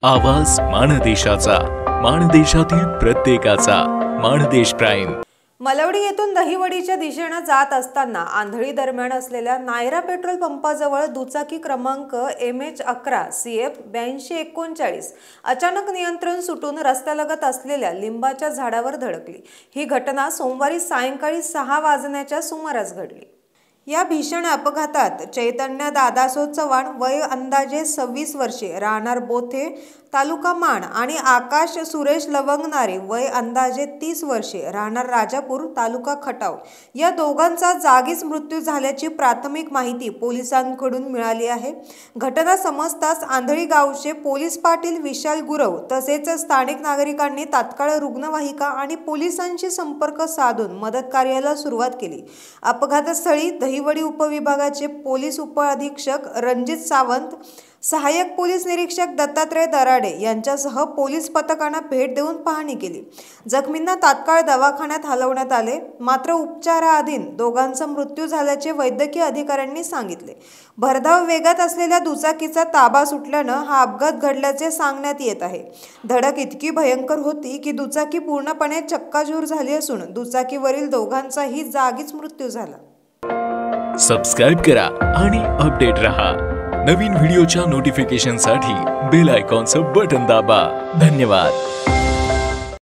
आवाज माणदेशाचा, माणदेशातील प्रत्येकाचा. माणदेश प्राईम. मलवडी येथून दहिवडीच्या दिशेने जात असताना आंधळी दरम्यान असलेल्या नायरा पेट्रोल पंपाजवळ दुचाकी क्रमांक MH11 CF 8239 अचानक नियंत्रण सुटून रस्त्यालगत असलेल्या लिंबाच्या झाडावर धडकली। ही घटना सोमवारी सायंकाळी 6 वाजण्याच्या सुमारास घडली। या भीषण अपघातात चैतन्य दादासो चव्हाण वय अंदाजे 26 वर्षे राहणार बोथे तालुका माण आणि आकाश सुरेश लवंगनारे वय अंदाजे 30 वर्षे राहणार राजापूर तालुका खटाव या दोघांचा जागीच मृत्यू झाल्याची प्राथमिक माहिती पोलिसांकडून मिळाली आहे। घटना समजताच आंधळी गावचे पोलीस पाटील विशाल गुरव तसेच स्थानिक नागरिकांनी तात्काळ रुग्णवाहिका आणि पोलिसांशी संपर्क साधून मदत कार्याला सुरुवात केली। अपघातस्थळी दहिवडी उपविभागाचे पोलीस उपअधीक्षक रणजित सावंत, सहाय्यक पोलीस निरीक्षक दत्तात्रय दराडे यांच्यासह पोलीस पथकाने भेट देऊन पाहणी केली। जखमींना तात्काळ दवाखान्यात हलवण्यात आले, मात्र उपचाराधीन दोघांचा मृत्यू झाल्याचे वैद्यकीय अधिकाऱ्यांनी सांगितले। भरधाव वेगात असलेल्या दुचाकीचा ताबा सुटल्याने हा अपघात घडल्याचे सांगण्यात येत आहे। धडक इतकी भयंकर होती की दुचाकी पूर्णपणे चक्काचूर झाली असून दुचाकीवरील दोघांचाही जागीच मृत्यू झाला। सबस्क्राइब करा आणि अपडेट रहा। नवीन व्हिडिओच्या नोटिफिकेशनसाठी बेल आयकॉनचं बटन दाबा। धन्यवाद।